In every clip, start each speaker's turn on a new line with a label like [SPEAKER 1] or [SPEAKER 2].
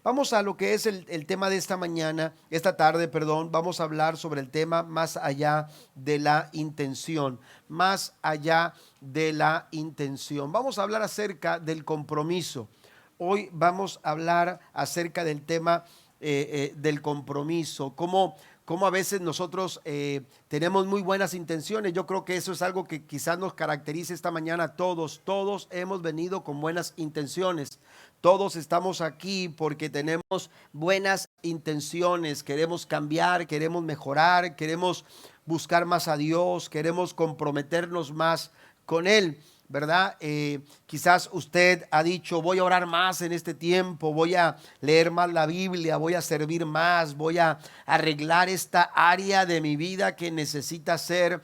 [SPEAKER 1] Vamos a lo que es el tema de esta tarde, perdón. Vamos a hablar sobre el tema más allá de la intención, más allá de la intención. Vamos a hablar acerca del compromiso. Hoy vamos a hablar acerca del tema del compromiso, cómo a veces nosotros tenemos muy buenas intenciones. Yo creo que eso es algo que quizás nos caracteriza esta mañana a todos. Todos hemos venido con buenas intenciones. Todos estamos aquí porque tenemos buenas intenciones, queremos cambiar, queremos mejorar, queremos buscar más a Dios, queremos comprometernos más con Él, ¿verdad? Quizás usted ha dicho, voy a orar más en este tiempo, voy a leer más la Biblia, voy a servir más, voy a arreglar esta área de mi vida que necesita ser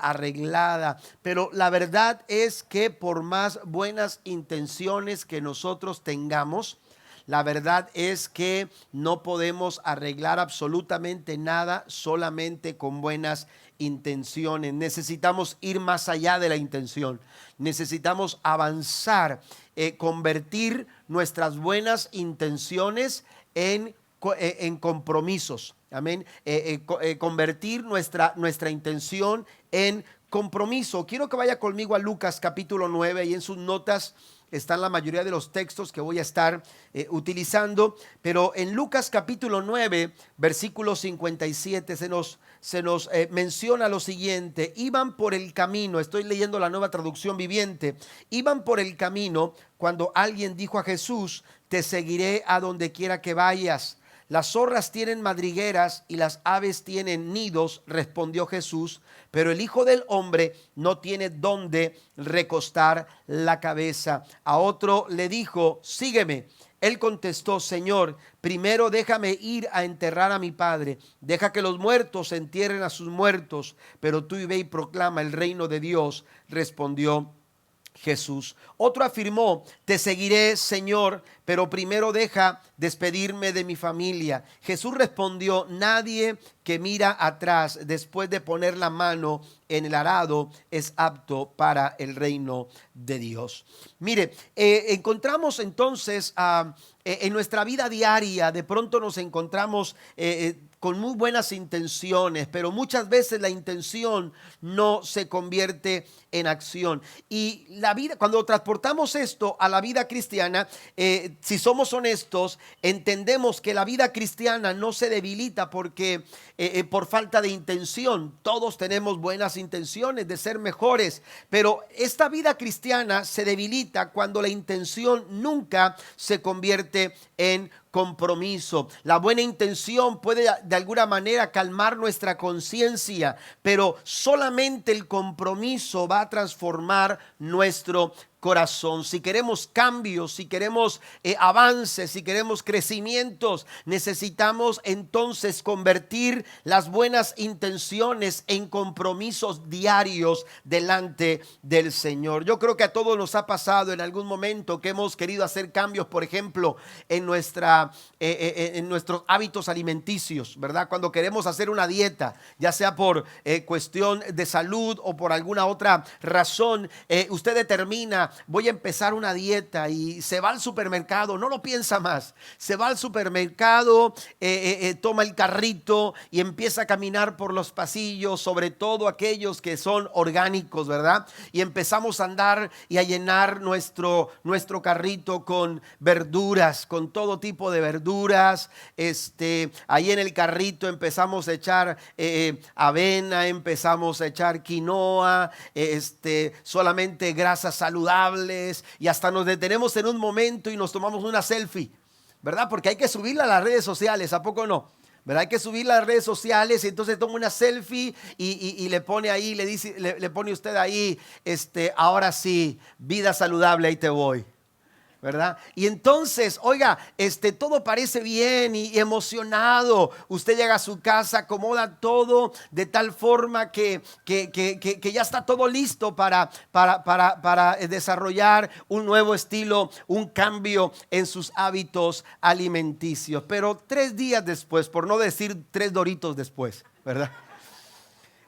[SPEAKER 1] arreglada. Pero la verdad es que por más buenas intenciones que nosotros tengamos, la verdad es que no podemos arreglar absolutamente nada solamente con buenas intenciones. Necesitamos ir más allá de la intención. Necesitamos avanzar, convertir nuestras buenas intenciones en compromisos. Amén. Convertir nuestra intención en compromiso. Quiero que vaya conmigo a Lucas capítulo 9 y en sus notas están la mayoría de los textos que voy a estar utilizando, pero en Lucas capítulo 9, versículo 57 se nos menciona lo siguiente: iban por el camino, estoy leyendo la Nueva Traducción Viviente, iban por el camino cuando alguien dijo a Jesús, te seguiré a donde quiera que vayas. Las zorras tienen madrigueras y las aves tienen nidos, respondió Jesús, pero el Hijo del Hombre no tiene dónde recostar la cabeza. A otro le dijo, sígueme. Él contestó, Señor, primero déjame ir a enterrar a mi padre. Deja que los muertos entierren a sus muertos, pero tú ve y proclama el reino de Dios, respondió Jesús. Otro afirmó, te seguiré, Señor, pero primero deja despedirme de mi familia. Jesús respondió, nadie que mira atrás después de poner la mano en el arado es apto para el reino de Dios. Mire, encontramos entonces en nuestra vida diaria, de pronto nos encontramos con muy buenas intenciones, pero muchas veces la intención no se convierte en acción. Y la vida, cuando transportamos esto a la vida cristiana, si somos honestos, entendemos que la vida cristiana no se debilita porque por falta de intención. Todos tenemos buenas intenciones de ser mejores, pero esta vida cristiana se debilita cuando la intención nunca se convierte en compromiso. La buena intención puede de alguna manera calmar nuestra conciencia, pero solamente el compromiso va a transformar nuestro corazón. Si queremos cambios, si queremos avances, si queremos crecimientos, necesitamos entonces convertir las buenas intenciones en compromisos diarios delante del Señor. Yo creo que a todos nos ha pasado en algún momento que hemos querido hacer cambios, por ejemplo, en nuestros hábitos alimenticios, ¿verdad? Cuando queremos hacer una dieta, ya sea por cuestión de salud o por alguna otra razón, usted determina, voy a empezar una dieta y se va al supermercado, no lo piensa más, se va al supermercado, toma el carrito y empieza a caminar por los pasillos, sobre todo aquellos que son orgánicos, ¿verdad? Y empezamos a andar y a llenar nuestro carrito con verduras, con todo tipo de verduras. Ahí en el carrito empezamos a echar avena, empezamos a echar quinoa, solamente grasas saludables, y hasta nos detenemos en un momento y nos tomamos una selfie, ¿verdad? Porque hay que subirla a las redes sociales, ¿a poco no? ¿Verdad? Hay que subir las redes sociales y entonces toma una selfie y le pone ahí, le pone usted ahí, ahora sí, vida saludable, ahí te voy. ¿Verdad? Y entonces, oiga, todo parece bien y emocionado. Usted llega a su casa, acomoda todo de tal forma que ya está todo listo para desarrollar un nuevo estilo, un cambio en sus hábitos alimenticios. Pero 3 días después, por no decir 3 doritos después, ¿verdad?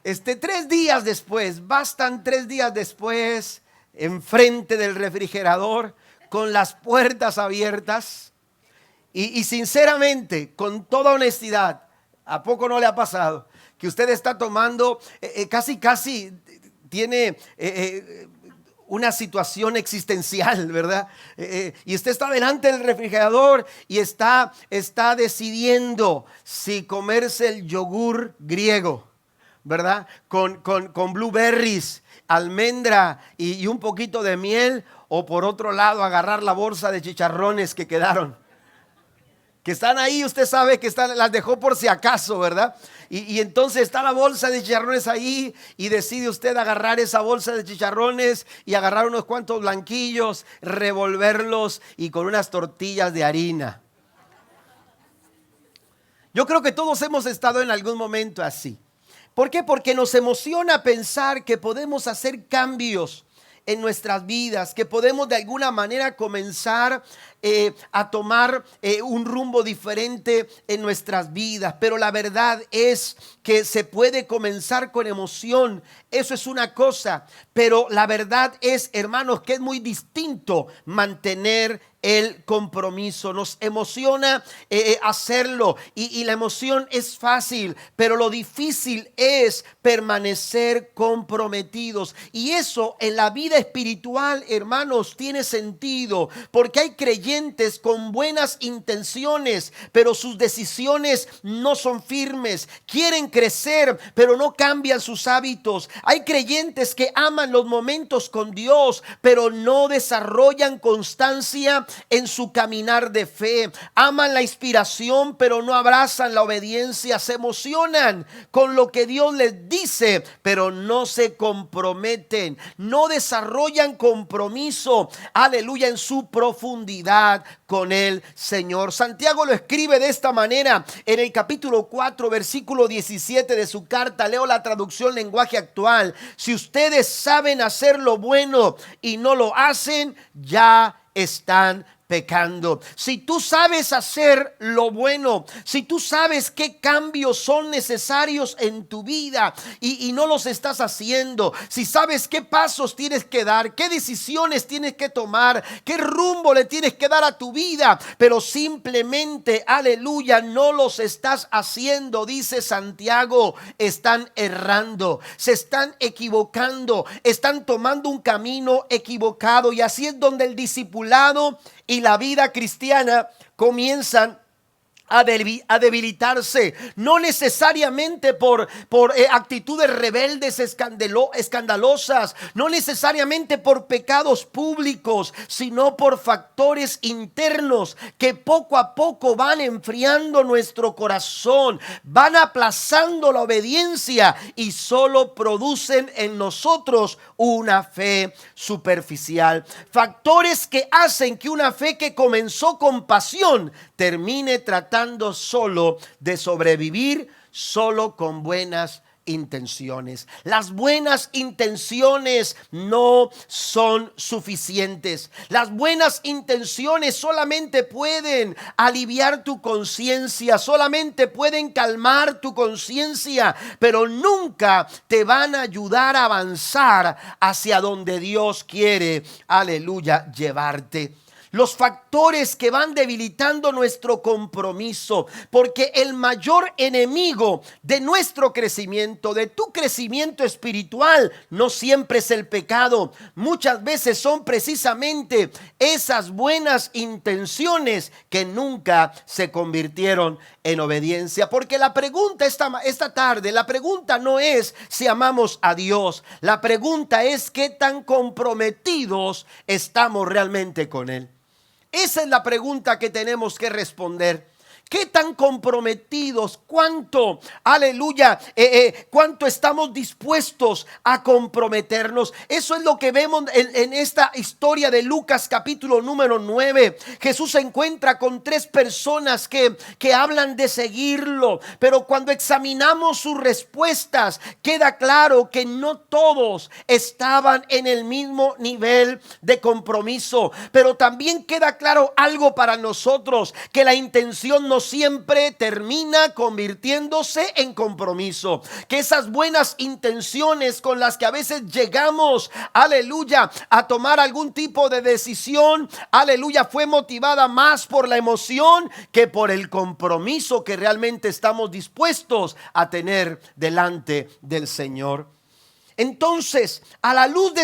[SPEAKER 1] 3 días después, bastan 3 días después, enfrente del refrigerador, con las puertas abiertas, Y sinceramente, con toda honestidad, ¿a poco no le ha pasado que usted está tomando, casi tiene una situación existencial, ¿verdad? Y usted está delante del refrigerador y está decidiendo si comerse el yogur griego, ¿verdad? Con blueberries, almendra y un poquito de miel, o por otro lado agarrar la bolsa de chicharrones que quedaron, que están ahí, usted sabe que las dejó por si acaso, ¿verdad? Y entonces está la bolsa de chicharrones ahí y decide usted agarrar esa bolsa de chicharrones y agarrar unos cuantos blanquillos, revolverlos y con unas tortillas de harina. Yo creo que todos hemos estado en algún momento así. ¿Por qué? Porque nos emociona pensar que podemos hacer cambios en nuestras vidas, que podemos de alguna manera comenzar a tomar un rumbo diferente en nuestras vidas. Pero la verdad es que se puede comenzar con emoción, eso es una cosa, pero la verdad es, hermanos, que es muy distinto mantener el compromiso. Nos emociona hacerlo y la emoción es fácil, pero lo difícil es permanecer comprometidos. Y eso en la vida espiritual, hermanos, tiene sentido, porque hay creyentes con buenas intenciones, pero sus decisiones no son firmes. Quieren crecer, pero no cambian sus hábitos. Hay creyentes que aman los momentos con Dios, pero no desarrollan constancia en su caminar de fe. Aman la inspiración, pero no abrazan la obediencia. Se emocionan con lo que Dios les dice, pero no se comprometen. No desarrollan compromiso, aleluya, en su profundidad con el Señor. Santiago lo escribe de esta manera en el capítulo 4, versículo 17 de su carta. Leo la traducción lenguaje actual. Si ustedes saben hacer lo bueno y no lo hacen, ya están pecando. Si tú sabes hacer lo bueno, si tú sabes qué cambios son necesarios en tu vida y no los estás haciendo, si sabes qué pasos tienes que dar, qué decisiones tienes que tomar, qué rumbo le tienes que dar a tu vida, pero simplemente, aleluya, no los estás haciendo, dice Santiago, están errando, se están equivocando, están tomando un camino equivocado. Y así es donde el discipulado y la vida cristiana comienzan a debilitarse, no necesariamente por actitudes rebeldes, escandalosas, no necesariamente por pecados públicos, sino por factores internos que poco a poco van enfriando nuestro corazón, van aplazando la obediencia y solo producen en nosotros una fe superficial. Factores que hacen que una fe que comenzó con pasión termine tratando solo de sobrevivir, solo con buenas intenciones. Las buenas intenciones no son suficientes. Las buenas intenciones solamente pueden aliviar tu conciencia, solamente pueden calmar tu conciencia, pero nunca te van a ayudar a avanzar hacia donde Dios quiere, aleluya, llevarte. Los factores que van debilitando nuestro compromiso, porque el mayor enemigo de nuestro crecimiento, de tu crecimiento espiritual, no siempre es el pecado. Muchas veces son precisamente esas buenas intenciones que nunca se convirtieron en obediencia. Porque la pregunta esta tarde, la pregunta no es si amamos a Dios, la pregunta es qué tan comprometidos estamos realmente con Él. Esa es la pregunta que tenemos que responder. ¿Qué tan comprometidos? ¿Cuánto, aleluya, cuánto estamos dispuestos a comprometernos? Eso es lo que vemos en esta historia de Lucas capítulo número 9. Jesús se encuentra con 3 personas que hablan de seguirlo, pero cuando examinamos sus respuestas, queda claro que no todos estaban en el mismo nivel de compromiso. Pero también queda claro algo para nosotros, que la intención no no siempre termina convirtiéndose en compromiso. Que esas buenas intenciones con las que a veces llegamos, aleluya, a tomar algún tipo de decisión, aleluya, fue motivada más por la emoción que por el compromiso que realmente estamos dispuestos a tener delante del Señor. Entonces, a la luz de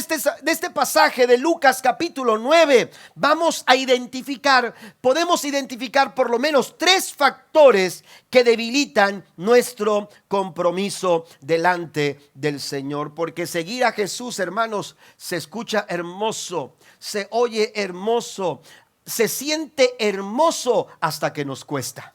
[SPEAKER 1] este pasaje de Lucas capítulo 9, podemos identificar por lo menos 3 factores que debilitan nuestro compromiso delante del Señor. Porque seguir a Jesús, hermanos, se escucha hermoso, se oye hermoso, se siente hermoso hasta que nos cuesta.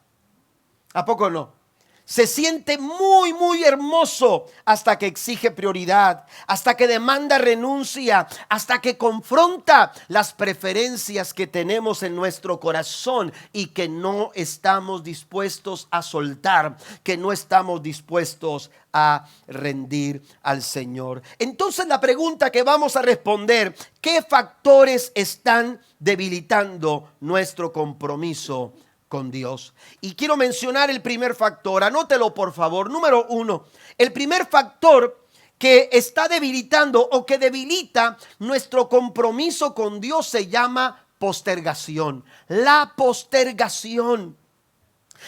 [SPEAKER 1] ¿A poco no? Se siente muy, muy hermoso hasta que exige prioridad, hasta que demanda renuncia, hasta que confronta las preferencias que tenemos en nuestro corazón y que no estamos dispuestos a soltar, que no estamos dispuestos a rendir al Señor. Entonces la pregunta que vamos a responder: ¿qué factores están debilitando nuestro compromiso con Dios? Y quiero mencionar el primer factor, anótelo por favor. Número 1, el primer factor que está debilitando o que debilita nuestro compromiso con Dios se llama postergación. La postergación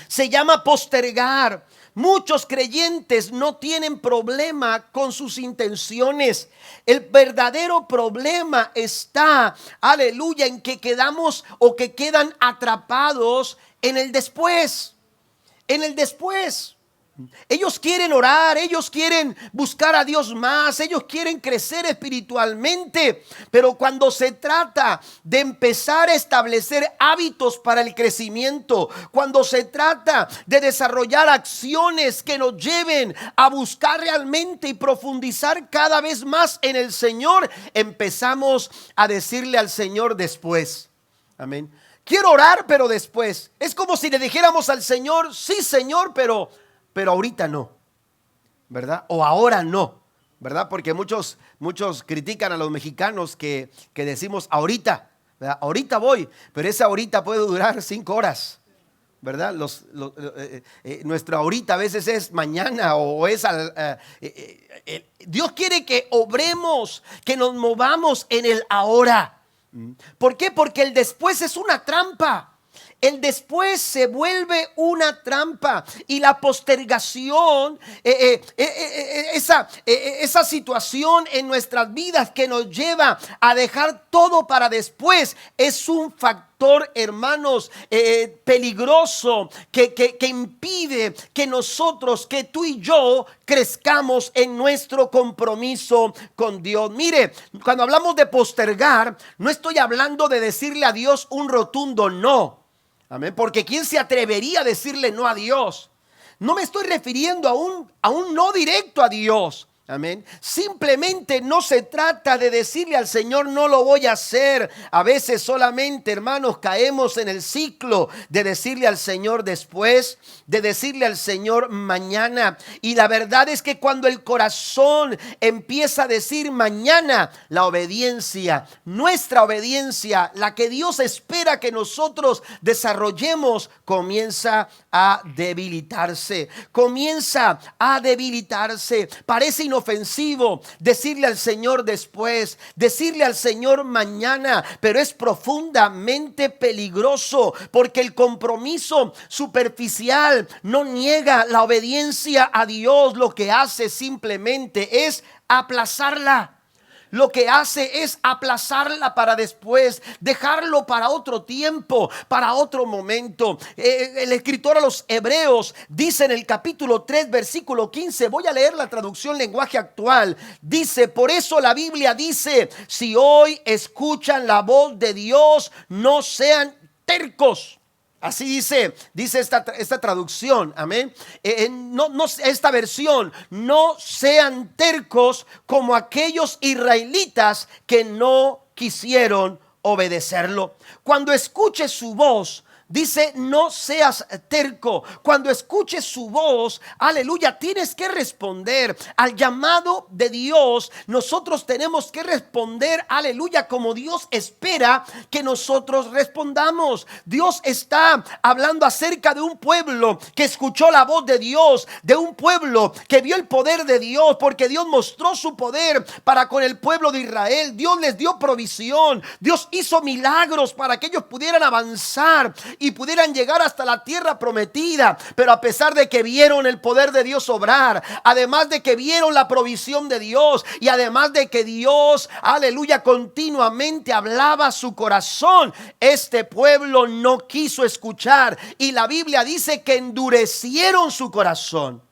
[SPEAKER 1] se llama postergar. Muchos creyentes no tienen problema con sus intenciones. El verdadero problema está, aleluya, en que quedamos o que quedan atrapados en el después. En el después. Ellos quieren orar, ellos quieren buscar a Dios más, ellos quieren crecer espiritualmente, pero cuando se trata de empezar a establecer hábitos para el crecimiento, cuando se trata de desarrollar acciones que nos lleven a buscar realmente y profundizar cada vez más en el Señor, empezamos a decirle al Señor después. Amén. Quiero orar, pero después. Es como si le dijéramos al Señor: sí, Señor, pero ahorita no, ¿verdad? O ahora no, ¿verdad? Porque muchos critican a los mexicanos que decimos ahorita, ¿verdad? Ahorita voy, pero esa ahorita puede durar 5 horas, ¿verdad? Nuestra ahorita a veces es mañana o es Dios quiere que obremos, que nos movamos en el ahora. ¿Por qué? Porque el después es una trampa. El después se vuelve una trampa y la postergación, esa situación en nuestras vidas que nos lleva a dejar todo para después, es un factor, hermanos, peligroso que impide que nosotros, que tú y yo crezcamos en nuestro compromiso con Dios. Mire, cuando hablamos de postergar, no estoy hablando de decirle a Dios un rotundo no. Amén, porque ¿quién se atrevería a decirle no a Dios? No me estoy refiriendo a un no directo a Dios. Amén. Simplemente no se trata de decirle al Señor no lo voy a hacer. A veces solamente, hermanos, caemos en el ciclo de decirle al Señor después, de decirle al Señor mañana. Y la verdad es que cuando el corazón empieza a decir mañana, la obediencia, nuestra obediencia, la que Dios espera que nosotros desarrollemos, comienza a debilitarse. Comienza a debilitarse. Parece inofensivo decirle al Señor después, decirle al Señor mañana, pero es profundamente peligroso porque el compromiso superficial no niega la obediencia a Dios, lo que hace simplemente es aplazarla. Lo que hace es aplazarla para después, dejarlo para otro tiempo, para otro momento. El escritor a los Hebreos dice en el capítulo 3, versículo 15, voy a leer la traducción lenguaje actual. Dice: por eso la Biblia dice, si hoy escuchan la voz de Dios, no sean tercos. Así dice esta traducción, amén. Esta versión: no sean tercos como aquellos israelitas que no quisieron obedecerlo. Cuando escuches su voz, Dice, no seas terco. Cuando escuches su voz, aleluya, tienes que responder al llamado de Dios. Nosotros tenemos que responder, aleluya, como Dios espera que nosotros respondamos. Dios está hablando acerca de un pueblo que escuchó la voz de Dios, de un pueblo que vio el poder de Dios, porque Dios mostró su poder para con el pueblo de Israel. Dios les dio provisión, Dios hizo milagros para que ellos pudieran avanzar y pudieran llegar hasta la tierra prometida. Pero a pesar de que vieron el poder de Dios obrar, además de que vieron la provisión de Dios, y además de que Dios, aleluya, continuamente hablaba a su corazón, este pueblo no quiso escuchar, y la Biblia dice que endurecieron su corazón.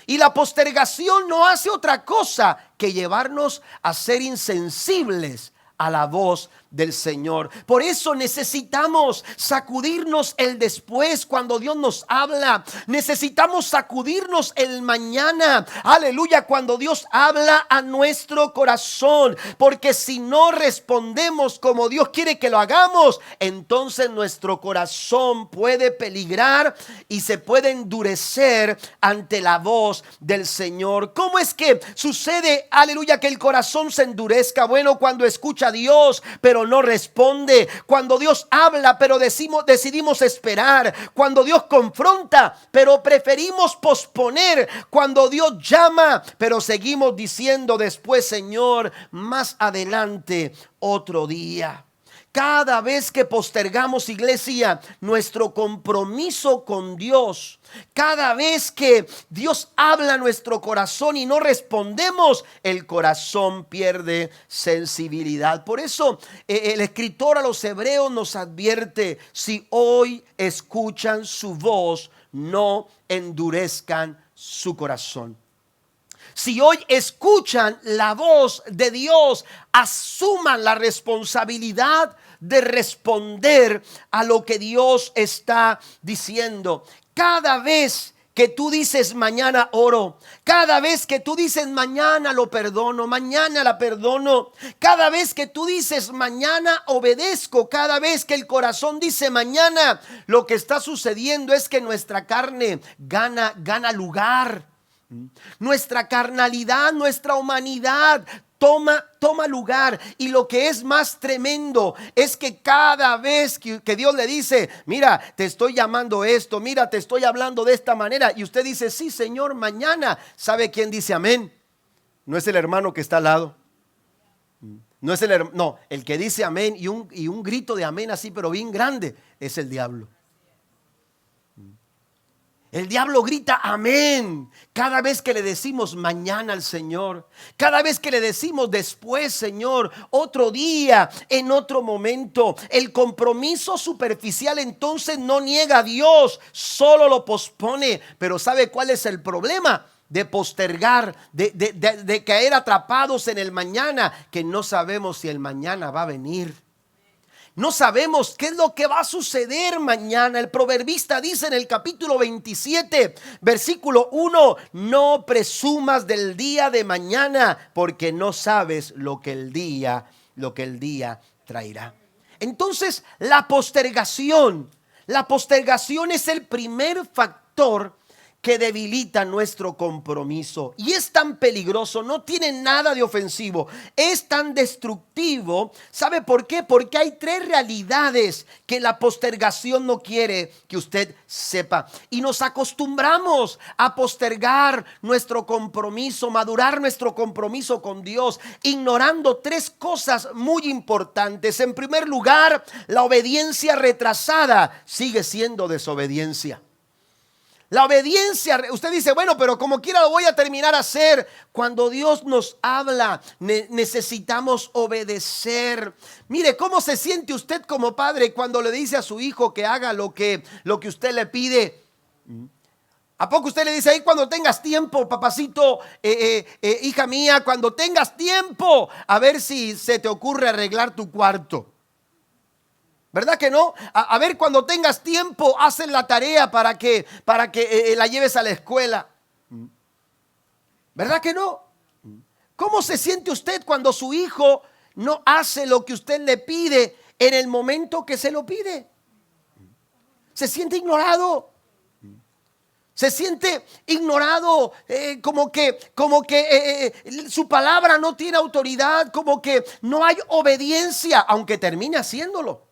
[SPEAKER 1] Y la postergación no hace otra cosa que llevarnos a ser insensibles a la voz del Señor. Por eso necesitamos sacudirnos el después cuando Dios nos habla. Necesitamos sacudirnos el mañana, aleluya, cuando Dios habla a nuestro corazón. Porque si no respondemos como Dios quiere que lo hagamos, entonces nuestro corazón puede peligrar y se puede endurecer ante la voz del Señor. ¿Cómo es que sucede, aleluya, que el corazón se endurezca? Bueno, cuando escucha a Dios, pero no responde. Cuando Dios habla, pero decidimos esperar. Cuando Dios confronta, pero preferimos posponer. Cuando Dios llama, pero seguimos diciendo después, Señor, más adelante, otro día. Cada vez que postergamos, iglesia, nuestro compromiso con Dios, cada vez que Dios habla a nuestro corazón y no respondemos, el corazón pierde sensibilidad. Por eso el escritor a los hebreos nos advierte: si hoy escuchan su voz, no endurezcan su corazón. Si hoy escuchan la voz de Dios, asuman la responsabilidad de responder a lo que Dios está diciendo. Cada vez que tú dices mañana oro, cada vez que tú dices mañana lo perdono, mañana la perdono, cada vez que tú dices mañana obedezco, cada vez que el corazón dice mañana, lo que está sucediendo es que nuestra carne gana lugar. Nuestra carnalidad, nuestra humanidad toma lugar. Y lo que es más tremendo es que cada vez que Dios le dice: mira, te estoy llamando esto, mira, te estoy hablando de esta manera, y usted dice: sí, Señor, mañana. ¿Sabe quién dice amén? No es el hermano que está al lado. No es el que dice amén y un grito de amén así, pero bien grande, es el diablo. El diablo grita amén cada vez que le decimos mañana al Señor, cada vez que le decimos después, Señor, otro día, en otro momento. El compromiso superficial entonces no niega a Dios, solo lo pospone. Pero ¿sabe cuál es el problema? De postergar, de caer atrapados en el mañana, que no sabemos si el mañana va a venir. No sabemos qué es lo que va a suceder mañana. El proverbista dice en el capítulo 27, versículo 1: no presumas del día de mañana, porque no sabes lo que el día traerá. Entonces, la postergación es el primer factor que debilita nuestro compromiso. Y es tan peligroso, no tiene nada de ofensivo, es tan destructivo. ¿Sabe por qué? Porque hay tres realidades que la postergación no quiere que usted sepa. Y nos acostumbramos a postergar nuestro compromiso, madurar nuestro compromiso con Dios, ignorando tres cosas muy importantes. En primer lugar, la obediencia retrasada sigue siendo desobediencia. La obediencia, usted dice: bueno, pero como quiera lo voy a terminar a hacer. Cuando Dios nos habla, necesitamos obedecer. Mire, ¿cómo se siente usted como padre cuando le dice a su hijo que haga lo que usted le pide? ¿A poco usted le dice: ahí cuando tengas tiempo, papacito, hija mía, cuando tengas tiempo, a ver si se te ocurre arreglar tu cuarto? ¿Verdad que no? A ver, cuando tengas tiempo, hacen la tarea para que la lleves a la escuela. ¿Verdad que no? ¿Cómo se siente usted cuando su hijo no hace lo que usted le pide en el momento que se lo pide? Se siente ignorado. Se siente ignorado, como que su palabra no tiene autoridad, como que no hay obediencia, aunque termine haciéndolo.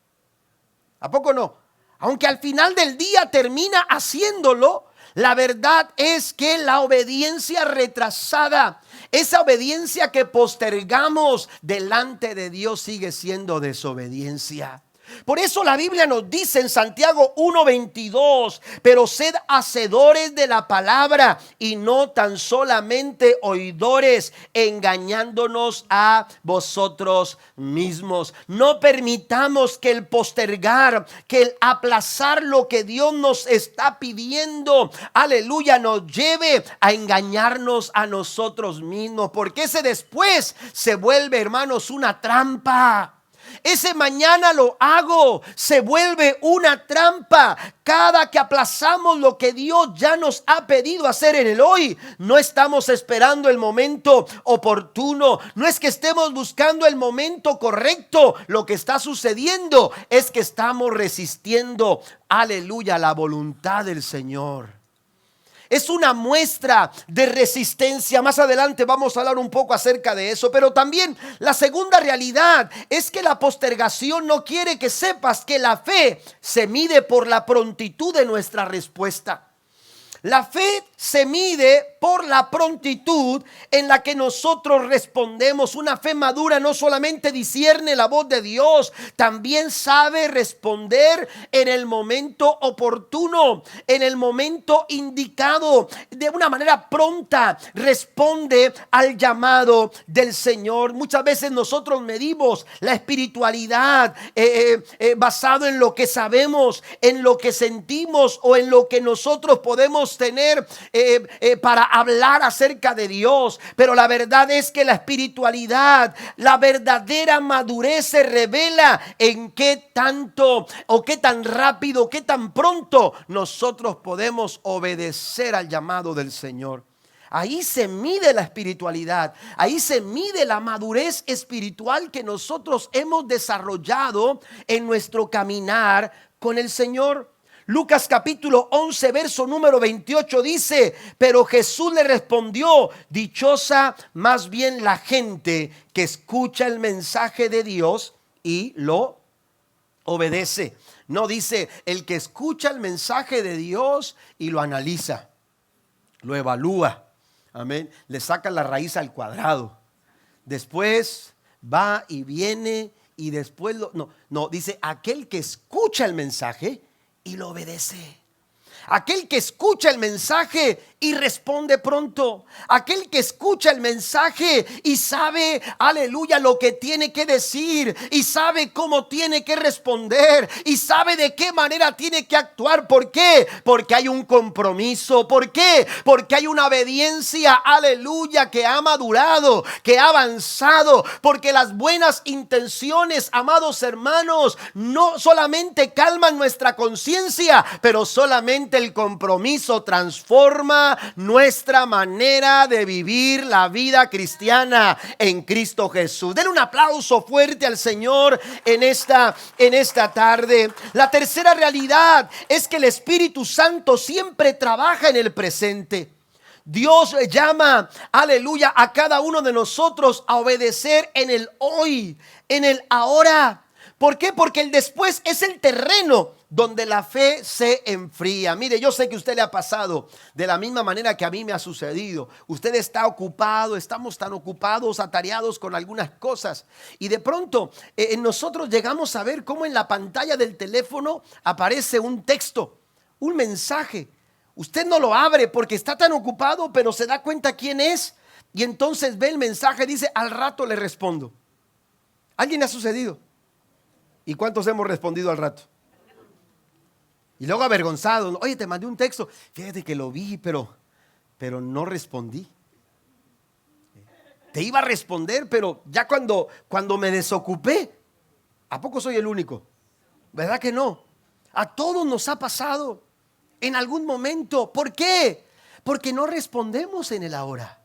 [SPEAKER 1] ¿A poco no? Aunque al final del día termina haciéndolo, la verdad es que la obediencia retrasada, esa obediencia que postergamos delante de Dios, sigue siendo desobediencia. Por eso la Biblia nos dice en Santiago 1:22, pero sed hacedores de la palabra y no tan solamente oidores, engañándonos a vosotros mismos. No permitamos que el postergar, que el aplazar lo que Dios nos está pidiendo, aleluya, nos lleve a engañarnos a nosotros mismos, porque ese después se vuelve, hermanos, una trampa. Ese mañana lo hago se vuelve una trampa. Cada que aplazamos lo que Dios ya nos ha pedido hacer en el hoy, no estamos esperando el momento oportuno. No es que estemos buscando el momento correcto. Lo que está sucediendo es que estamos resistiendo, aleluya, la voluntad del Señor. Es una muestra de resistencia. Más adelante vamos a hablar un poco acerca de eso. Pero también la segunda realidad es que la postergación no quiere que sepas que la fe se mide por la prontitud de nuestra respuesta. La fe se mide por la prontitud en la que nosotros respondemos. Una fe madura no solamente discierne la voz de Dios, también sabe responder en el momento oportuno, en el momento indicado. De una manera pronta responde al llamado del Señor. Muchas veces nosotros medimos la espiritualidad basado en lo que sabemos, en lo que sentimos o en lo que nosotros podemos tener para hablar acerca de Dios. Pero la verdad es que la espiritualidad, la verdadera madurez se revela en qué tanto o qué tan rápido, qué tan pronto nosotros podemos obedecer al llamado del Señor. Ahí se mide la espiritualidad, ahí se mide la madurez espiritual que nosotros hemos desarrollado en nuestro caminar con el Señor. Lucas capítulo 11 verso número 28 dice: pero Jesús le respondió, dichosa más bien la gente que escucha el mensaje de Dios y lo obedece. No dice el que escucha el mensaje de Dios y lo analiza, lo evalúa, amén, le saca la raíz al cuadrado, después va y viene y después no, dice aquel que escucha el mensaje y lo obedece. Aquel que escucha el mensaje y responde pronto. Aquel que escucha el mensaje y sabe, aleluya, lo que tiene que decir, y sabe cómo tiene que responder, y sabe de qué manera tiene que actuar. ¿Por qué? Porque hay un compromiso. ¿Por qué? Porque hay una obediencia, aleluya, que ha madurado, que ha avanzado. Porque las buenas intenciones, amados hermanos, no solamente calman nuestra conciencia, pero solamente el compromiso transforma nuestra manera de vivir la vida cristiana en Cristo Jesús. Den un aplauso fuerte al Señor en esta tarde. La tercera realidad es que el Espíritu Santo siempre trabaja en el presente. Dios llama, aleluya, a cada uno de nosotros a obedecer en el hoy, en el ahora. ¿Por qué? Porque el después es el terreno donde la fe se enfría. Mire, yo sé que a usted le ha pasado de la misma manera que a mí me ha sucedido. Usted está ocupado, estamos tan ocupados, atareados con algunas cosas. Y de pronto nosotros llegamos a ver cómo en la pantalla del teléfono aparece un texto, un mensaje. Usted no lo abre porque está tan ocupado, pero se da cuenta quién es. Y entonces ve el mensaje y dice, al rato le respondo. ¿Alguien le ha sucedido? ¿Y cuántos hemos respondido al rato? Y luego avergonzado, oye, te mandé un texto, fíjate que lo vi, pero no respondí. Te iba a responder, pero ya cuando me desocupé, ¿a poco soy el único? ¿Verdad que no? A todos nos ha pasado en algún momento. ¿Por qué? Porque no respondemos en el ahora.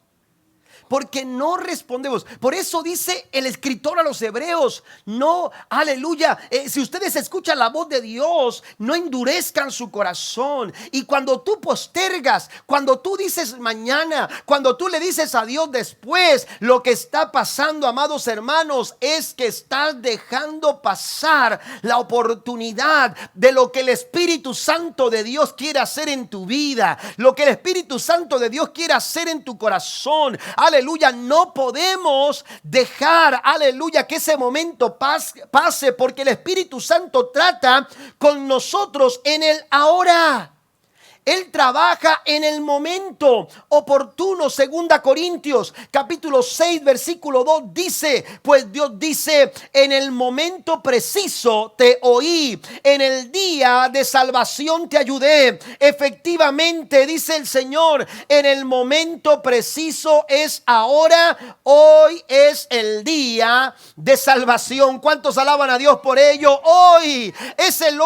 [SPEAKER 1] Porque no respondemos. Por eso dice el escritor a los hebreos, no, aleluya, si ustedes escuchan la voz de Dios, no endurezcan su corazón. Y cuando tú postergas, cuando tú dices mañana, cuando tú le dices a Dios después, lo que está pasando, amados hermanos, es que estás dejando pasar la oportunidad de lo que el Espíritu Santo de Dios quiere hacer en tu vida, lo que el Espíritu Santo de Dios quiere hacer en tu corazón. Aleluya, no podemos dejar, aleluya, que ese momento pase, porque el Espíritu Santo trata con nosotros en el ahora. Él trabaja en el momento oportuno. 2 Corintios capítulo 6 versículo 2 dice, pues Dios dice, en el momento preciso te oí, en el día de salvación te ayudé. Efectivamente, dice el Señor, en el momento preciso es ahora. Hoy es el día de salvación. ¿Cuántos alaban a Dios por ello? Hoy es el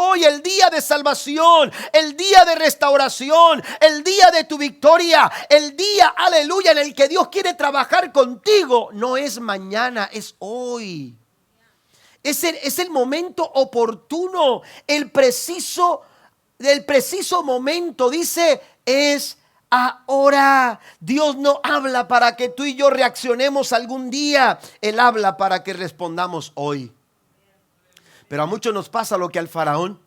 [SPEAKER 1] día de salvación, el día de restauración, el día de tu victoria, el día, aleluya, en el que Dios quiere trabajar contigo. No es mañana, es hoy. Es el momento oportuno, el preciso momento, dice, es ahora. Dios no habla para que tú y yo reaccionemos algún día, Él habla para que respondamos hoy. Pero a muchos nos pasa lo que al faraón.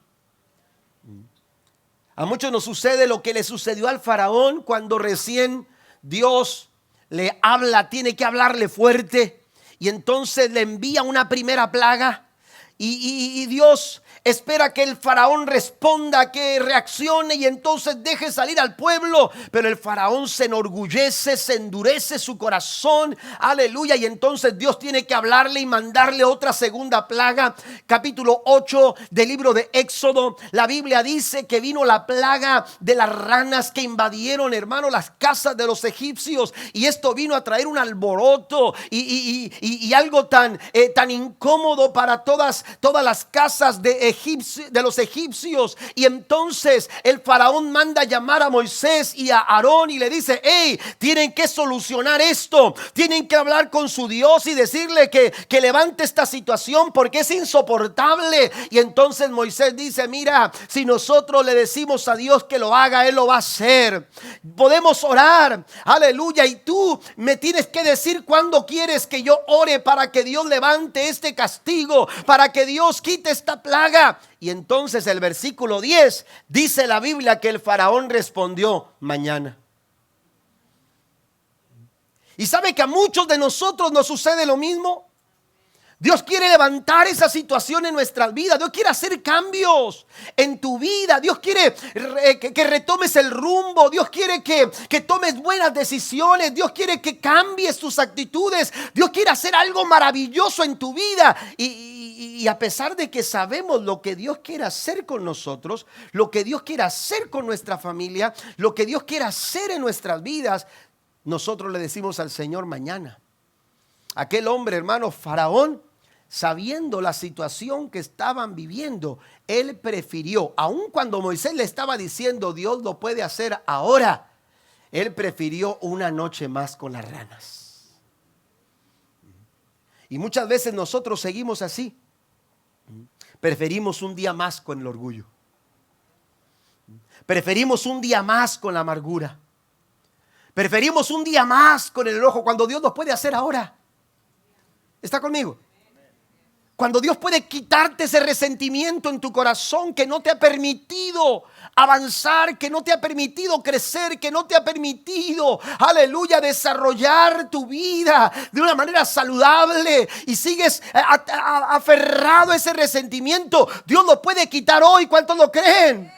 [SPEAKER 1] A muchos nos sucede lo que le sucedió al faraón cuando recién Dios le habla, tiene que hablarle fuerte, y entonces le envía una primera plaga y Dios espera que el faraón responda, que reaccione y entonces deje salir al pueblo. Pero el faraón se enorgullece, se endurece su corazón, aleluya, y entonces Dios tiene que hablarle y mandarle otra segunda plaga. Capítulo 8 del libro de Éxodo, la Biblia dice que vino la plaga de las ranas que invadieron, hermano, las casas de los egipcios, y esto vino a traer un alboroto y algo tan incómodo para todas las casas de los egipcios. Y entonces el faraón manda llamar a Moisés y a Aarón y le dice, hey, tienen que solucionar esto, tienen que hablar con su Dios y decirle que levante esta situación porque es insoportable. Y entonces Moisés dice, mira, si nosotros le decimos a Dios que lo haga, Él lo va a hacer. Podemos orar, aleluya, y tú me tienes que decir cuándo quieres que yo ore para que Dios levante este castigo, para que Dios quite esta plaga. Y entonces el versículo 10 dice la Biblia que el faraón respondió, mañana. Y sabe que a muchos de nosotros nos sucede lo mismo. Dios quiere levantar esa situación en nuestras vidas. Dios quiere hacer cambios en tu vida. Dios quiere que retomes el rumbo. Dios quiere que tomes buenas decisiones. Dios quiere que cambies tus actitudes. Dios quiere hacer algo maravilloso en tu vida. Y a pesar de que sabemos lo que Dios quiere hacer con nosotros, lo que Dios quiere hacer con nuestra familia, lo que Dios quiere hacer en nuestras vidas, nosotros le decimos al Señor mañana. Aquel hombre, hermano, Faraón, sabiendo la situación que estaban viviendo, él prefirió, aun cuando Moisés le estaba diciendo Dios lo puede hacer ahora, él prefirió una noche más con las ranas. Y muchas veces nosotros seguimos así. Preferimos un día más con el orgullo. Preferimos un día más con la amargura. Preferimos un día más con el enojo cuando Dios lo puede hacer ahora. ¿Está conmigo? Cuando Dios puede quitarte ese resentimiento en tu corazón que no te ha permitido avanzar, que no te ha permitido crecer, que no te ha permitido, aleluya, desarrollar tu vida de una manera saludable y sigues aferrado a ese resentimiento. Dios lo puede quitar hoy. ¿Cuántos lo creen?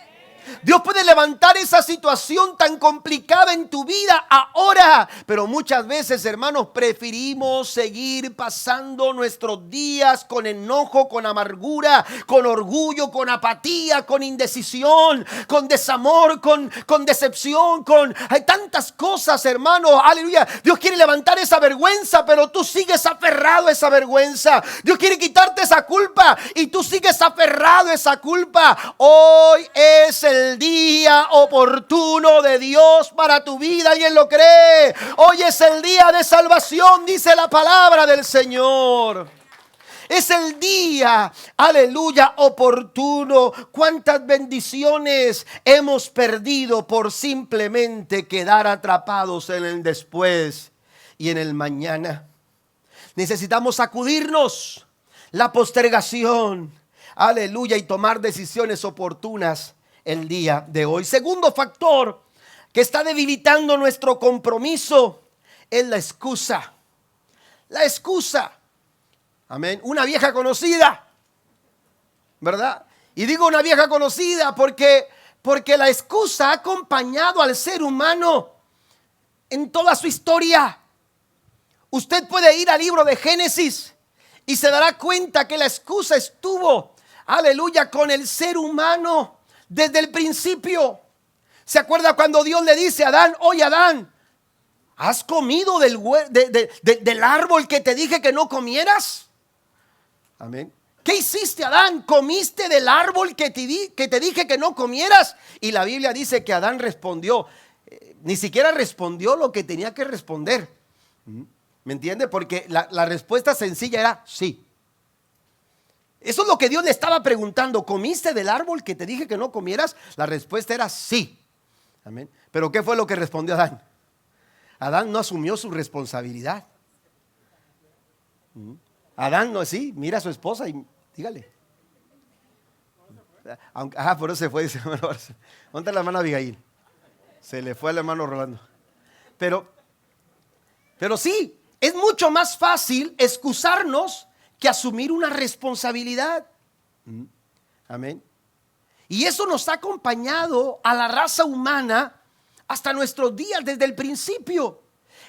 [SPEAKER 1] Dios puede levantar esa situación tan complicada en tu vida ahora. Pero muchas veces, hermanos, preferimos seguir pasando nuestros días con enojo, con amargura, con orgullo, con apatía, con indecisión, con desamor, con decepción, hay tantas cosas, hermano. Aleluya. Dios quiere levantar esa vergüenza, pero tú sigues aferrado a esa vergüenza. Dios quiere quitarte esa culpa y tú sigues aferrado a esa culpa. Hoy es el el día oportuno de Dios para tu vida. ¿Alguien lo cree? Hoy es el día de salvación, dice la palabra del Señor. Es el día, aleluya, oportuno. Cuántas bendiciones hemos perdido por simplemente quedar atrapados en el después y en el mañana. Necesitamos sacudirnos la postergación, aleluya, y tomar decisiones oportunas el día de hoy. Segundo factor que está debilitando nuestro compromiso es la excusa. La excusa. Amén. Una vieja conocida, ¿verdad? Y digo una vieja conocida porque la excusa ha acompañado al ser humano en toda su historia. Usted puede ir al libro de Génesis y se dará cuenta que la excusa estuvo, aleluya, con el ser humano desde el principio. ¿Se acuerda cuando Dios le dice a Adán: oye, Adán, ¿has comido del árbol que te dije que no comieras? Amén. ¿Qué hiciste, Adán? ¿Comiste del árbol que te dije que no comieras? Y la Biblia dice que Adán respondió, ni siquiera respondió lo que tenía que responder. ¿Me entiende? Porque la respuesta sencilla era sí. Eso es lo que Dios le estaba preguntando. ¿Comiste del árbol que te dije que no comieras? La respuesta era sí. Amén. Pero ¿qué fue lo que respondió Adán? Adán no asumió su responsabilidad. Adán no, sí, mira a su esposa y dígale. Por eso se fue, dice hermano. ¿Dónde está la hermana Abigail? Se le fue al hermano Rolando. Pero sí, es mucho más fácil excusarnos que asumir una responsabilidad. Amén. Y eso nos ha acompañado a la raza humana hasta nuestros días, desde el principio.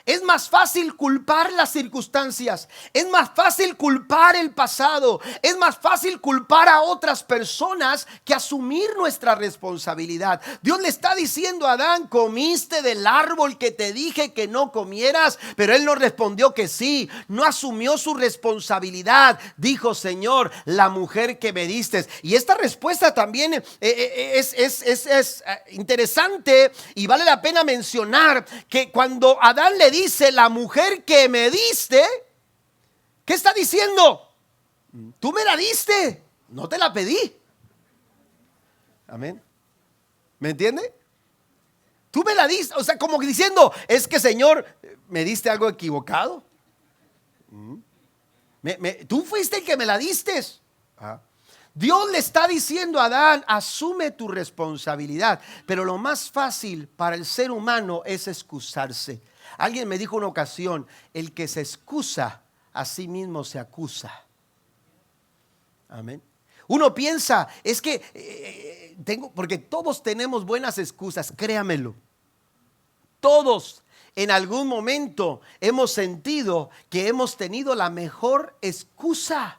[SPEAKER 1] Es más fácil culpar las circunstancias, es más fácil culpar el pasado, es más fácil culpar a otras personas que asumir nuestra responsabilidad. Dios le está diciendo a Adán: comiste del árbol que te dije que no comieras, pero él no respondió que sí, no asumió su responsabilidad. Dijo: Señor, la mujer que me diste. Y esta respuesta también es interesante, y vale la pena mencionar que cuando Adán le dice: la mujer que me diste, ¿qué está diciendo? Tú me la diste, no te la pedí. Amén. ¿Me entiende? Tú me la diste, o sea, como diciendo: es que, Señor, me diste algo equivocado. Tú fuiste el que me la diste. Dios le está diciendo a Adán: asume tu responsabilidad. Pero lo más fácil para el ser humano es excusarse. Alguien me dijo una ocasión: el que se excusa a sí mismo se acusa. Amén. Uno piensa, es que porque todos tenemos buenas excusas, créamelo. Todos en algún momento hemos sentido que hemos tenido la mejor excusa.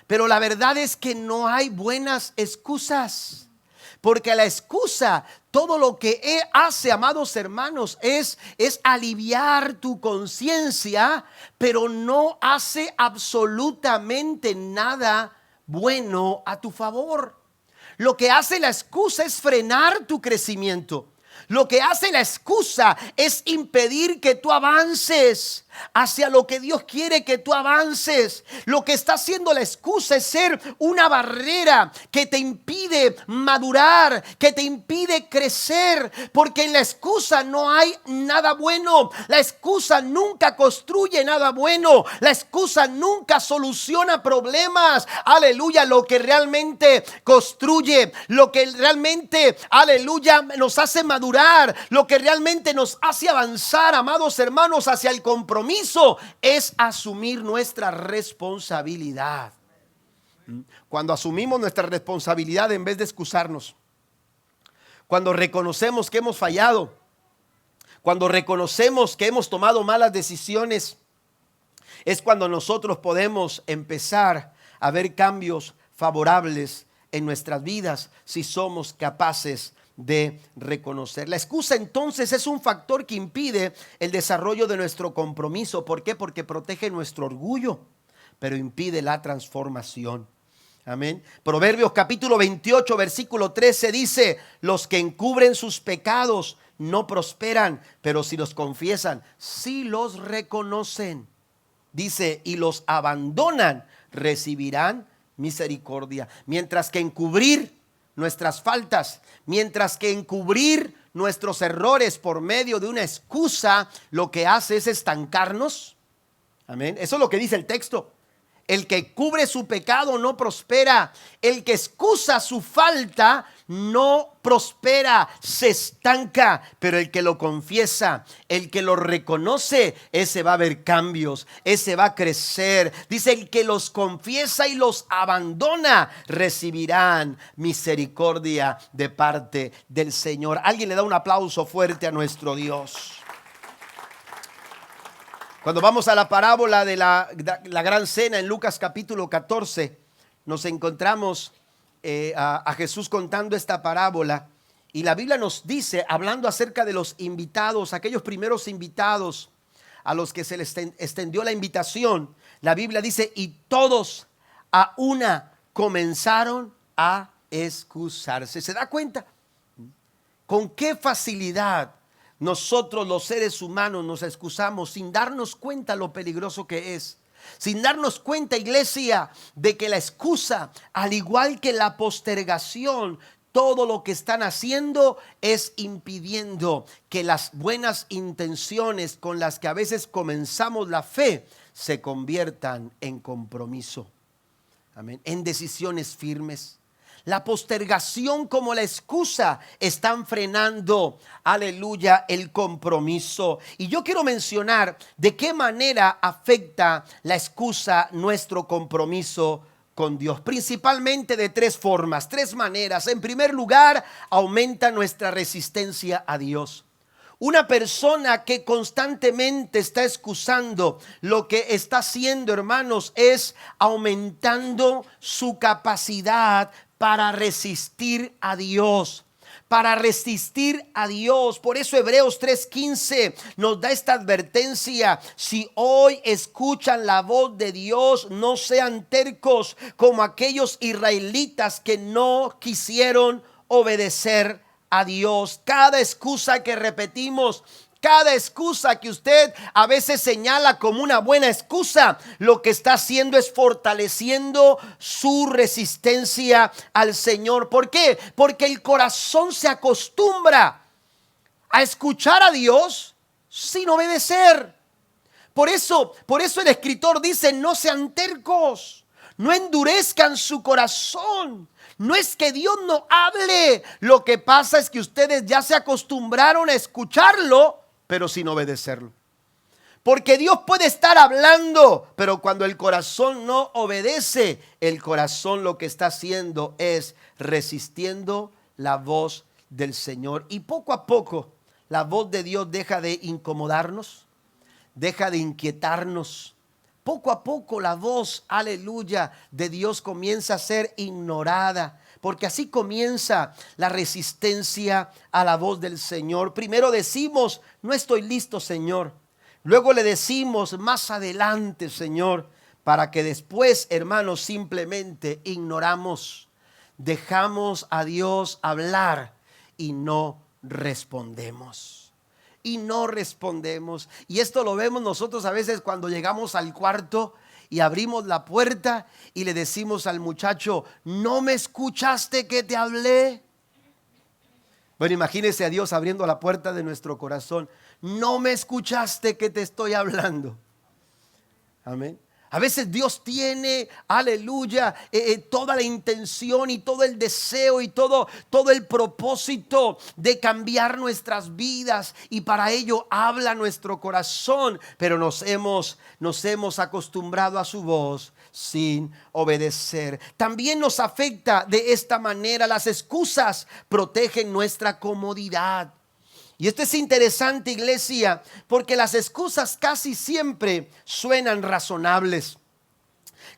[SPEAKER 1] Pero la verdad es que no hay buenas excusas. Porque la excusa, todo lo que hace, amados hermanos, es aliviar tu conciencia, pero no hace absolutamente nada bueno a tu favor. Lo que hace la excusa es frenar tu crecimiento. Lo que hace la excusa es impedir que tú avances hacia lo que Dios quiere que tú avances. Lo que está haciendo la excusa es ser una barrera que te impide madurar, que te impide crecer, porque en la excusa no hay nada bueno. La excusa nunca construye nada bueno. La excusa nunca soluciona problemas. Aleluya, lo que realmente construye, lo que realmente, aleluya, nos hace madurar, lo que realmente nos hace avanzar, amados hermanos, hacia el compromiso, es asumir nuestra responsabilidad. Cuando asumimos nuestra responsabilidad en vez de excusarnos, cuando reconocemos que hemos fallado, cuando reconocemos que hemos tomado malas decisiones, es cuando nosotros podemos empezar a ver cambios favorables en nuestras vidas, si somos capaces de reconocer. La excusa entonces es un factor que impide el desarrollo de nuestro compromiso. ¿Por qué? Porque protege nuestro orgullo, pero impide la transformación. Amén. Proverbios capítulo 28, versículo 13 dice: los que encubren sus pecados no prosperan, pero si los confiesan, si los reconocen. Dice: y los abandonan, recibirán misericordia. Mientras que encubrir nuestras faltas, mientras que encubrir nuestros errores por medio de una excusa, lo que hace es estancarnos. Amén. Eso es lo que dice el texto. El que cubre su pecado no prospera. El que excusa su falta no prospera, se estanca. Pero el que lo confiesa, el que lo reconoce, ese va a ver cambios, ese va a crecer. Dice: el que los confiesa y los abandona, recibirán misericordia de parte del Señor. Alguien le da un aplauso fuerte a nuestro Dios. Cuando vamos a la parábola de la gran cena en Lucas capítulo 14, nos encontramos a Jesús contando esta parábola, y la Biblia nos dice, hablando acerca de los invitados, aquellos primeros invitados a los que se les extendió la invitación, la Biblia dice: y todos a una comenzaron a excusarse. ¿Se da cuenta? ¿Con qué facilidad nosotros los seres humanos nos excusamos sin darnos cuenta lo peligroso que es? Sin darnos cuenta, iglesia, de que la excusa, al igual que la postergación, todo lo que están haciendo es impidiendo que las buenas intenciones con las que a veces comenzamos la fe se conviertan en compromiso. Amén. En decisiones firmes. La postergación como la excusa están frenando, aleluya, el compromiso. Y yo quiero mencionar de qué manera afecta la excusa nuestro compromiso con Dios. Principalmente de tres formas, tres maneras. En primer lugar, aumenta nuestra resistencia a Dios. Una persona que constantemente está excusando, lo que está haciendo, hermanos, es aumentando su capacidad para resistir a Dios. Para resistir a Dios. Por eso Hebreos 3:15 nos da esta advertencia: si hoy escuchan la voz de Dios, no sean tercos como aquellos israelitas que no quisieron obedecer a Dios. Cada excusa que repetimos, cada excusa que usted a veces señala como una buena excusa, lo que está haciendo es fortaleciendo su resistencia al Señor. ¿Por qué? Porque el corazón se acostumbra a escuchar a Dios sin obedecer. Por eso el escritor dice: no sean tercos, no endurezcan su corazón. No es que Dios no hable, lo que pasa es que ustedes ya se acostumbraron a escucharlo, pero sin obedecerlo. Porque Dios puede estar hablando, pero cuando el corazón no obedece, el corazón lo que está haciendo es resistiendo la voz del Señor. Y poco a poco la voz de Dios deja de incomodarnos, deja de inquietarnos. Poco a poco la voz, aleluya, de Dios comienza a ser ignorada. Porque así comienza la resistencia a la voz del Señor. Primero decimos: no estoy listo, Señor. Luego le decimos: más adelante, Señor. Para que después, hermanos, simplemente ignoramos. Dejamos a Dios hablar y no respondemos. Y no respondemos. Y esto lo vemos nosotros a veces cuando llegamos al cuarto y abrimos la puerta y le decimos al muchacho: ¿no me escuchaste que te hablé? Bueno, imagínese a Dios abriendo la puerta de nuestro corazón. ¿No me escuchaste que te estoy hablando? Amén. A veces Dios tiene, aleluya, toda la intención y todo el deseo y todo el propósito de cambiar nuestras vidas, y para ello habla nuestro corazón, pero nos hemos acostumbrado a su voz sin obedecer. También nos afecta de esta manera. Las excusas protegen nuestra comodidad. Y esto es interesante, iglesia, porque las excusas casi siempre suenan razonables,